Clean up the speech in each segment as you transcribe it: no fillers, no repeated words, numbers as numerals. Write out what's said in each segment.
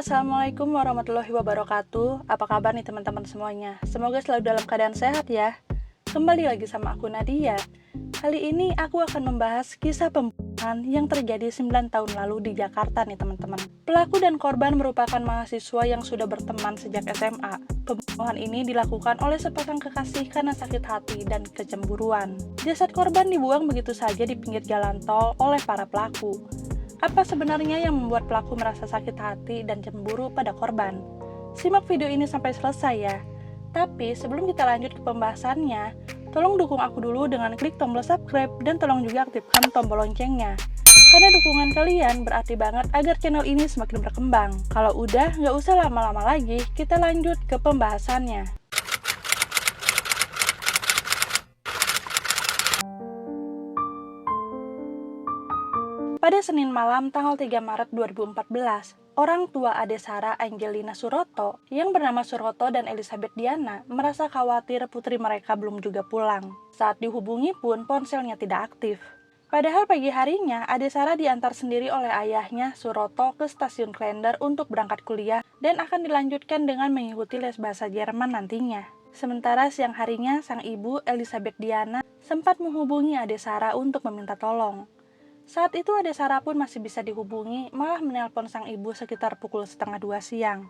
Assalamualaikum warahmatullahi wabarakatuh. Apa kabar nih teman-teman semuanya? Semoga selalu dalam keadaan sehat ya. Kembali lagi sama aku Nadia. Kali ini aku akan membahas kisah pembunuhan yang terjadi 9 tahun lalu di Jakarta nih teman-teman. Pelaku dan korban merupakan mahasiswa yang sudah berteman sejak SMA. Pembunuhan ini dilakukan oleh sepasang kekasih karena sakit hati dan kecemburuan. Jasad korban dibuang begitu saja di pinggir jalan tol oleh para pelaku. Apa sebenarnya yang membuat pelaku merasa sakit hati dan cemburu pada korban? Simak video ini sampai selesai ya. Tapi sebelum kita lanjut ke pembahasannya, tolong dukung aku dulu dengan klik tombol subscribe dan tolong juga aktifkan tombol loncengnya. Karena dukungan kalian berarti banget agar channel ini semakin berkembang. Kalau udah, nggak usah lama-lama lagi, kita lanjut ke pembahasannya. Pada Senin malam tanggal 3 Maret 2014, orang tua Ade Sara Angelina Suroto yang bernama Suroto dan Elizabeth Diana merasa khawatir putri mereka belum juga pulang. Saat dihubungi pun ponselnya tidak aktif. Padahal pagi harinya Ade Sara diantar sendiri oleh ayahnya Suroto ke stasiun Klender untuk berangkat kuliah dan akan dilanjutkan dengan mengikuti les bahasa Jerman nantinya. Sementara siang harinya sang ibu Elizabeth Diana sempat menghubungi Ade Sara untuk meminta tolong. Saat itu Ade Sara pun masih bisa dihubungi, malah menelpon sang ibu sekitar pukul 1:30 siang.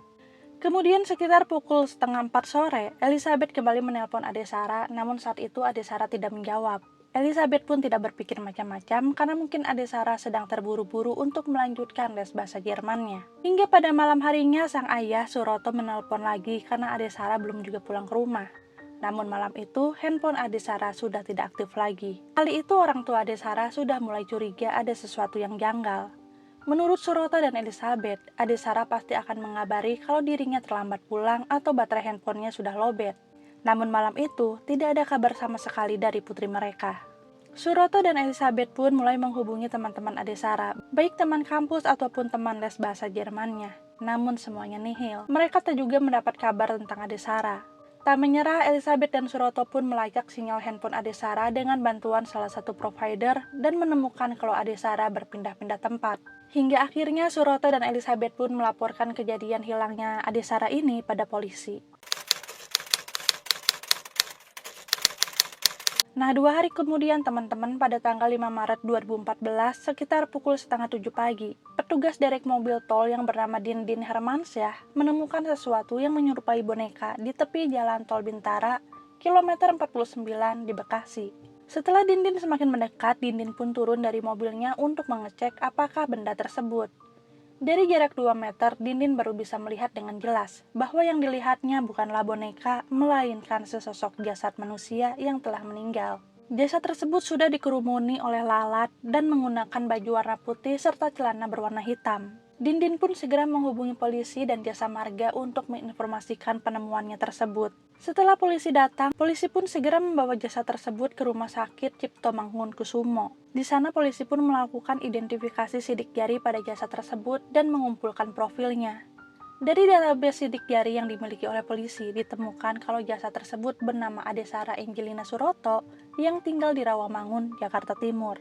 Kemudian sekitar pukul 3:30 sore, Elizabeth kembali menelpon Ade Sara, namun saat itu Ade Sara tidak menjawab. Elizabeth pun tidak berpikir macam-macam karena mungkin Ade Sara sedang terburu-buru untuk melanjutkan les bahasa Jermannya. Hingga pada malam harinya sang ayah Suroto menelpon lagi karena Ade Sara belum juga pulang ke rumah. Namun malam itu, handphone Ade Sara sudah tidak aktif lagi. Kali itu orang tua Ade Sara sudah mulai curiga ada sesuatu yang janggal. Menurut Suroto dan Elizabeth, Ade Sara pasti akan mengabari kalau dirinya terlambat pulang atau baterai handphonenya sudah lowbat. Namun malam itu, tidak ada kabar sama sekali dari putri mereka. Suroto dan Elizabeth pun mulai menghubungi teman-teman Ade Sara, baik teman kampus ataupun teman les bahasa Jermannya. Namun semuanya nihil. Mereka tak juga mendapat kabar tentang Ade Sara. Tak menyerah, Elizabeth dan Suroto pun melacak sinyal handphone Ade Sara dengan bantuan salah satu provider dan menemukan kalau Ade Sara berpindah-pindah tempat. Hingga akhirnya Suroto dan Elizabeth pun melaporkan kejadian hilangnya Ade Sara ini pada polisi. Nah, 2 hari kemudian teman-teman pada tanggal 5 Maret 2014 sekitar pukul 6:30 pagi, petugas derek mobil tol yang bernama Dindin Hermansyah menemukan sesuatu yang menyerupai boneka di tepi jalan tol Bintara, kilometer 49 di Bekasi. Setelah Dindin semakin mendekat, Dindin pun turun dari mobilnya untuk mengecek apakah benda tersebut. Dari jarak 2 meter, Dindin baru bisa melihat dengan jelas bahwa yang dilihatnya bukanlah boneka, melainkan sesosok jasad manusia yang telah meninggal. Jasad tersebut sudah dikerumuni oleh lalat dan menggunakan baju warna putih serta celana berwarna hitam. Dindin pun segera menghubungi polisi dan jasa marga untuk menginformasikan penemuannya tersebut. Setelah polisi datang, polisi pun segera membawa jasad tersebut ke Rumah Sakit Cipto Mangunkusumo. Di sana polisi pun melakukan identifikasi sidik jari pada jasad tersebut dan mengumpulkan profilnya. Dari database sidik jari yang dimiliki oleh polisi, ditemukan kalau jasad tersebut bernama Ade Sara Angelina Suroto yang tinggal di Rawamangun, Jakarta Timur.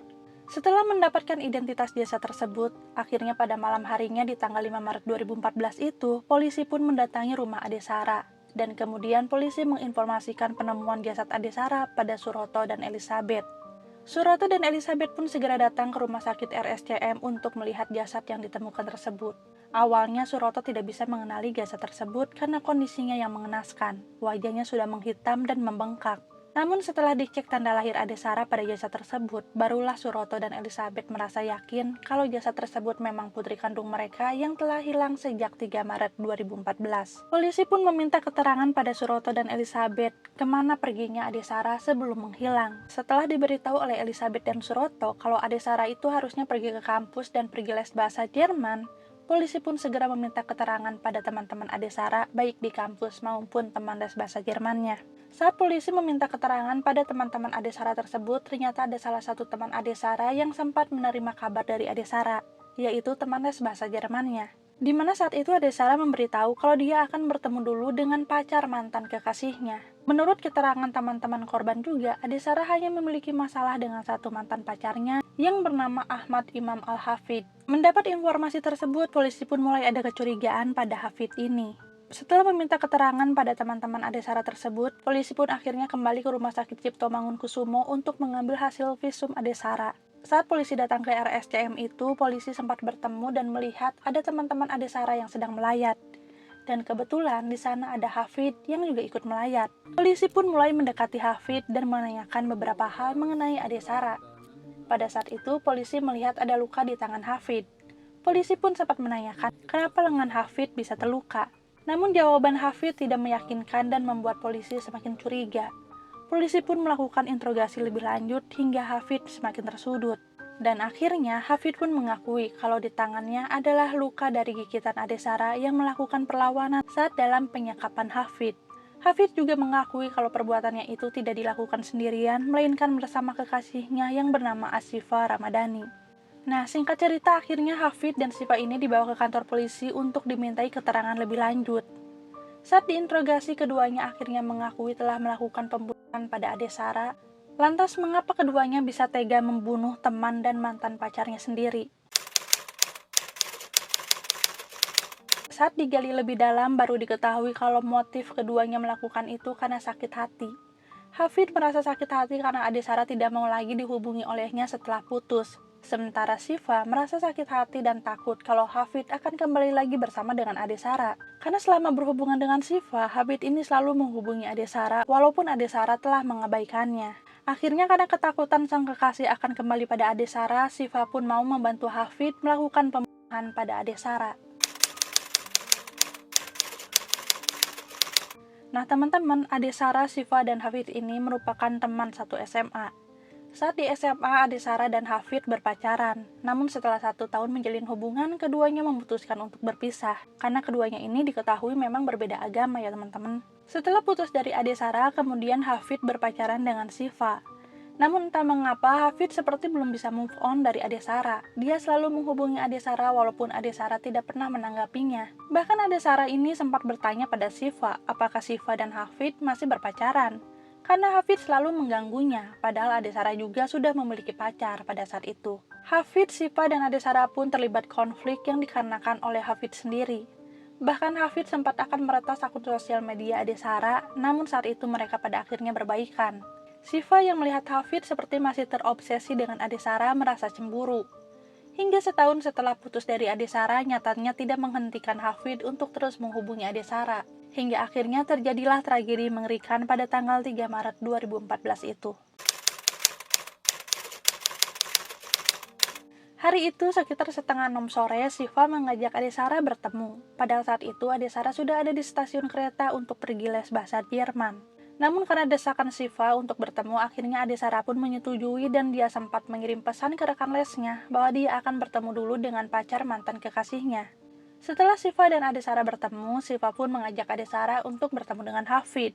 Setelah mendapatkan identitas jasad tersebut, akhirnya pada malam harinya di tanggal 5 Maret 2014 itu, polisi pun mendatangi rumah Ade Sara. Dan kemudian polisi menginformasikan penemuan jasad Ade Sara pada Suroto dan Elizabeth. Suroto dan Elizabeth pun segera datang ke rumah sakit RSCM untuk melihat jasad yang ditemukan tersebut. Awalnya Suroto tidak bisa mengenali jasad tersebut karena kondisinya yang mengenaskan. Wajahnya sudah menghitam dan membengkak. Namun setelah dicek tanda lahir Ade Sara pada jasad tersebut, barulah Suroto dan Elizabeth merasa yakin kalau jasad tersebut memang putri kandung mereka yang telah hilang sejak 3 Maret 2014. Polisi pun meminta keterangan pada Suroto dan Elizabeth kemana perginya Ade Sara sebelum menghilang. Setelah diberitahu oleh Elizabeth dan Suroto kalau Ade Sara itu harusnya pergi ke kampus dan pergi les bahasa Jerman, polisi pun segera meminta keterangan pada teman-teman Ade Sara baik di kampus maupun teman les bahasa Jermannya. Saat polisi meminta keterangan pada teman-teman Ade Sara tersebut, ternyata ada salah satu teman Ade Sara yang sempat menerima kabar dari Ade Sara, yaitu teman les bahasa Jermannya. Di mana saat itu Ade Sarah memberitahu kalau dia akan bertemu dulu dengan pacar mantan kekasihnya. Menurut keterangan teman-teman korban juga, Ade Sarah hanya memiliki masalah dengan satu mantan pacarnya yang bernama Ahmad Imam Al-Hafid. Mendapat informasi tersebut, polisi pun mulai ada kecurigaan pada Hafid ini. Setelah meminta keterangan pada teman-teman Ade Sarah tersebut, polisi pun akhirnya kembali ke Rumah Sakit Cipto Mangunkusumo untuk mengambil hasil visum Ade Sarah. Saat polisi datang ke RSCM itu, polisi sempat bertemu dan melihat ada teman-teman Ade Sarah yang sedang melayat. Dan kebetulan di sana ada Hafid yang juga ikut melayat. Polisi pun mulai mendekati Hafid dan menanyakan beberapa hal mengenai Ade Sarah. Pada saat itu, polisi melihat ada luka di tangan Hafid. Polisi pun sempat menanyakan kenapa lengan Hafid bisa terluka. Namun jawaban Hafid tidak meyakinkan dan membuat polisi semakin curiga. Polisi pun melakukan interogasi lebih lanjut hingga Hafid semakin tersudut. Dan akhirnya Hafid pun mengakui kalau di tangannya adalah luka dari gigitan Ade Sarah yang melakukan perlawanan saat dalam penyekapan Hafid. Hafid juga mengakui kalau perbuatannya itu tidak dilakukan sendirian, melainkan bersama kekasihnya yang bernama Asifa Ramadhani. Nah, singkat cerita akhirnya Hafid dan Sifa ini dibawa ke kantor polisi untuk dimintai keterangan lebih lanjut. Saat diinterogasi, keduanya akhirnya mengakui telah melakukan pembunuhan pada Ade Sarah. Lantas, mengapa keduanya bisa tega membunuh teman dan mantan pacarnya sendiri? Saat digali lebih dalam, baru diketahui kalau motif keduanya melakukan itu karena sakit hati. Hafid merasa sakit hati karena Ade Sarah tidak mau lagi dihubungi olehnya setelah putus. Sementara Sifa merasa sakit hati dan takut kalau Hafid akan kembali lagi bersama dengan Ade Sarah. Karena selama berhubungan dengan Sifa, Hafid ini selalu menghubungi Ade Sarah walaupun Ade Sarah telah mengabaikannya. Akhirnya karena ketakutan sang kekasih akan kembali pada Ade Sarah, Sifa pun mau membantu Hafid melakukan pembunuhan pada Ade Sarah. Nah teman-teman, Ade Sarah, Sifa, dan Hafid ini merupakan teman satu SMA. Saat di SMA, Ade Sarah dan Hafid berpacaran. Namun setelah 1 tahun menjalin hubungan, keduanya memutuskan untuk berpisah. Karena keduanya ini diketahui memang berbeda agama ya teman-teman. Setelah putus dari Ade Sarah, kemudian Hafid berpacaran dengan Sifa. Namun entah mengapa Hafid seperti belum bisa move on dari Ade Sarah. Dia selalu menghubungi Ade Sarah walaupun Ade Sarah tidak pernah menanggapinya. Bahkan Ade Sarah ini sempat bertanya pada Sifa, apakah Sifa dan Hafid masih berpacaran. Karena Hafid selalu mengganggunya, padahal Ade Sarah juga sudah memiliki pacar pada saat itu. Hafid, Sifa, dan Ade Sarah pun terlibat konflik yang dikarenakan oleh Hafid sendiri. Bahkan Hafid sempat akan meretas akun sosial media Ade Sarah, namun saat itu mereka pada akhirnya berbaikan. Sifa yang melihat Hafid seperti masih terobsesi dengan Ade Sarah merasa cemburu. Hingga setahun setelah putus dari Ade Sarah, nyatanya tidak menghentikan Hafid untuk terus menghubungi Ade Sarah. Hingga akhirnya terjadilah tragedi mengerikan pada tanggal 3 Maret 2014 itu. Hari itu sekitar setengah 6 sore, Sifa mengajak Ade Sarah bertemu. Padahal saat itu Ade Sarah sudah ada di stasiun kereta untuk pergi les bahasa Jerman. Namun karena desakan Sifa untuk bertemu, akhirnya Ade Sarah pun menyetujui dan dia sempat mengirim pesan ke rekan lesnya bahwa dia akan bertemu dulu dengan pacar mantan kekasihnya. Setelah Sifa dan Ade Sarah bertemu, Sifa pun mengajak Ade Sarah untuk bertemu dengan Hafid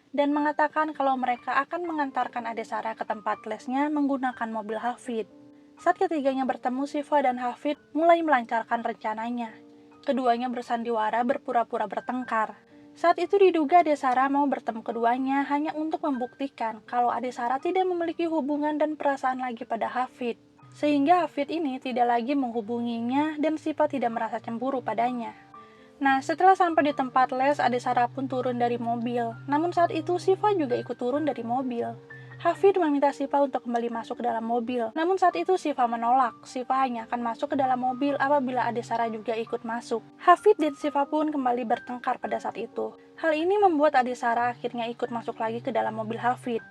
dan mengatakan kalau mereka akan mengantarkan Ade Sarah ke tempat lesnya menggunakan mobil Hafid. Saat ketiganya bertemu, Sifa dan Hafid mulai melancarkan rencananya. Keduanya bersandiwara berpura-pura bertengkar. Saat itu diduga Ade Sarah mau bertemu keduanya hanya untuk membuktikan kalau Ade Sarah tidak memiliki hubungan dan perasaan lagi pada Hafid. Sehingga Hafid ini tidak lagi menghubunginya dan Sifa tidak merasa cemburu padanya. Nah, setelah sampai di tempat les, Ade Sarah pun turun dari mobil. Namun saat itu Sifa juga ikut turun dari mobil. Hafid meminta Sifa untuk kembali masuk ke dalam mobil. Namun saat itu Sifa menolak. Sifa hanya akan masuk ke dalam mobil apabila Ade Sarah juga ikut masuk. Hafid dan Sifa pun kembali bertengkar pada saat itu. Hal ini membuat Ade Sarah akhirnya ikut masuk lagi ke dalam mobil Hafid.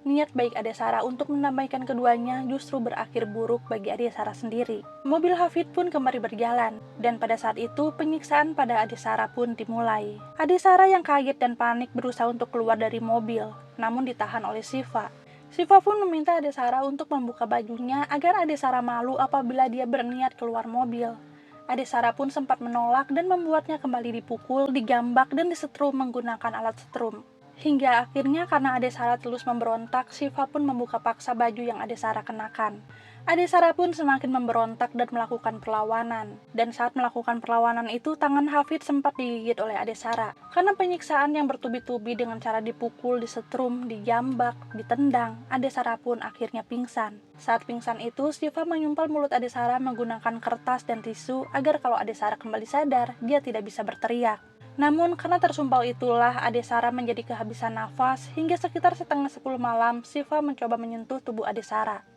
Niat baik Ade Sarah untuk mendamaikan keduanya justru berakhir buruk bagi Ade Sarah sendiri. Mobil Hafid pun kembali berjalan, dan pada saat itu penyiksaan pada Ade Sarah pun dimulai. Ade Sarah yang kaget dan panik berusaha untuk keluar dari mobil, namun ditahan oleh Sifa. Sifa pun meminta Ade Sarah untuk membuka bajunya agar Ade Sarah malu apabila dia berniat keluar mobil. Ade Sarah pun sempat menolak dan membuatnya kembali dipukul, digambak, dan disetrum menggunakan alat setrum. Hingga akhirnya karena Ade Sarah terus memberontak, Sifa pun membuka paksa baju yang Ade Sarah kenakan. Ade Sarah pun semakin memberontak dan melakukan perlawanan. Dan saat melakukan perlawanan itu, tangan Hafid sempat digigit oleh Ade Sarah. Karena penyiksaan yang bertubi-tubi dengan cara dipukul, disetrum, dijambak, ditendang, Ade Sarah pun akhirnya pingsan. Saat pingsan itu, Syifa menyumpal mulut Ade Sarah menggunakan kertas dan tisu agar kalau Ade Sarah kembali sadar, dia tidak bisa berteriak. Namun karena tersumpal itulah Ade Sarah menjadi kehabisan nafas hingga sekitar setengah 10 malam Syifa mencoba menyentuh tubuh Ade Sarah.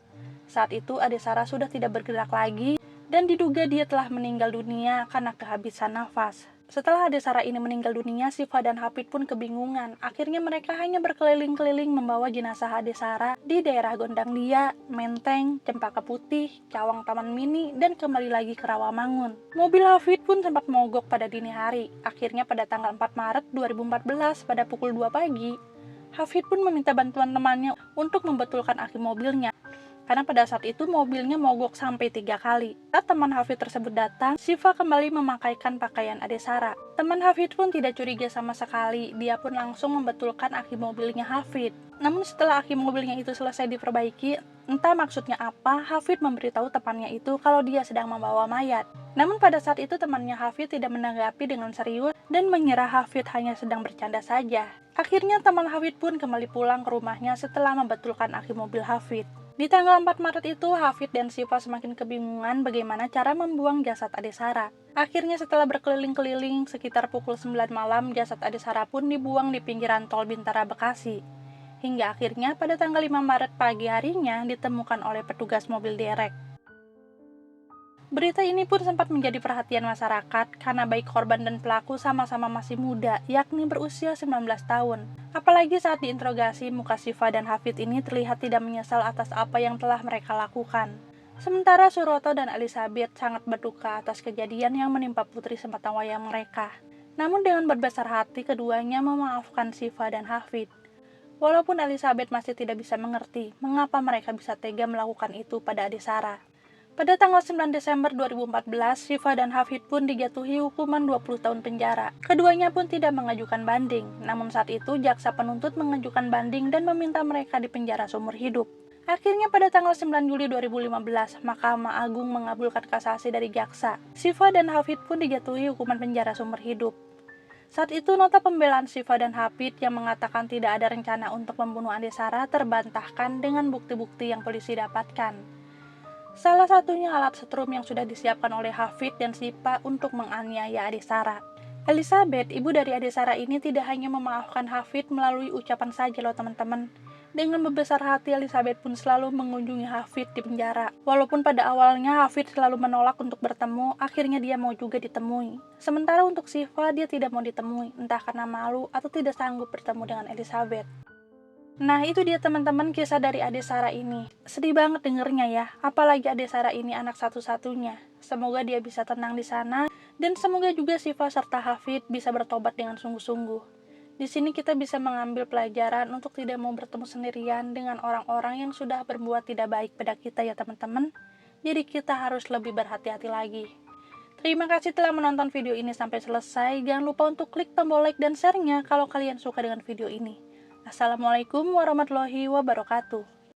Saat itu Ade Sarah sudah tidak bergerak lagi dan diduga dia telah meninggal dunia karena kehabisan nafas. Setelah Ade Sarah ini meninggal dunia, Syifa dan Hafid pun kebingungan. Akhirnya mereka hanya berkeliling-keliling membawa jenazah Ade Sarah di daerah Gondangdia, Menteng, Cempaka Putih, Cawang Taman Mini, dan kembali lagi ke Rawamangun. Mobil Hafid pun sempat mogok pada dini hari. Akhirnya pada tanggal 4 Maret 2014 pada pukul 2 pagi, Hafid pun meminta bantuan temannya untuk membetulkan aki mobilnya. Karena pada saat itu mobilnya mogok sampai 3 kali. Saat teman Hafid tersebut datang, Syifa kembali memakaikan pakaian Ade Sarah. Teman Hafid pun tidak curiga sama sekali, dia pun langsung membetulkan aki mobilnya Hafid. Namun setelah aki mobilnya itu selesai diperbaiki, entah maksudnya apa, Hafid memberitahu temannya itu kalau dia sedang membawa mayat. Namun pada saat itu temannya Hafid tidak menanggapi dengan serius dan mengira Hafid hanya sedang bercanda saja. Akhirnya teman Hafid pun kembali pulang ke rumahnya setelah membetulkan aki mobil Hafid. Di tanggal 4 Maret itu, Hafid dan Syifa semakin kebingungan bagaimana cara membuang jasad Ade Sarah. Akhirnya setelah berkeliling-keliling, sekitar pukul 9 malam, jasad Ade Sarah pun dibuang di pinggiran tol Bintara Bekasi. Hingga akhirnya pada tanggal 5 Maret pagi harinya ditemukan oleh petugas mobil derek. Berita ini pun sempat menjadi perhatian masyarakat karena baik korban dan pelaku sama-sama masih muda, yakni berusia 19 tahun. Apalagi saat diinterogasi, muka Syifa dan Hafid ini terlihat tidak menyesal atas apa yang telah mereka lakukan. Sementara Suroto dan Elizabeth sangat berduka atas kejadian yang menimpa putri sematawayang mereka. Namun dengan berbesar hati keduanya memaafkan Syifa dan Hafid. Walaupun Elizabeth masih tidak bisa mengerti mengapa mereka bisa tega melakukan itu pada Ade Sarah. Pada tanggal 9 Desember 2014, Syifa dan Hafid pun dijatuhi hukuman 20 tahun penjara. Keduanya pun tidak mengajukan banding, namun saat itu jaksa penuntut mengajukan banding dan meminta mereka dipenjara seumur hidup. Akhirnya pada tanggal 9 Juli 2015, Mahkamah Agung mengabulkan kasasi dari jaksa. Syifa dan Hafid pun dijatuhi hukuman penjara seumur hidup. Saat itu nota pembelaan Syifa dan Hafid yang mengatakan tidak ada rencana untuk membunuh Ade Sarah terbantahkan dengan bukti-bukti yang polisi dapatkan. Salah satunya alat setrum yang sudah disiapkan oleh Hafid dan Syifa untuk menganiaya Ade Sarah. Elizabeth, ibu dari Ade Sarah ini tidak hanya memaafkan Hafid melalui ucapan saja loh teman-teman. Dengan membesar hati, Elizabeth pun selalu mengunjungi Hafid di penjara. Walaupun pada awalnya Hafid selalu menolak untuk bertemu, akhirnya dia mau juga ditemui. Sementara untuk Syifa, dia tidak mau ditemui, entah karena malu atau tidak sanggup bertemu dengan Elizabeth. Nah itu dia teman-teman kisah dari Ade Sarah ini. Sedih banget dengernya ya, apalagi Ade Sarah ini anak satu-satunya. Semoga dia bisa tenang di sana, dan semoga juga Syifa serta Hafid bisa bertobat dengan sungguh-sungguh. Di sini kita bisa mengambil pelajaran untuk tidak mau bertemu sendirian dengan orang-orang yang sudah berbuat tidak baik pada kita ya teman-teman. Jadi kita harus lebih berhati-hati lagi. Terima kasih telah menonton video ini sampai selesai. Jangan lupa untuk klik tombol like dan share-nya kalau kalian suka dengan video ini. Assalamualaikum warahmatullahi wabarakatuh.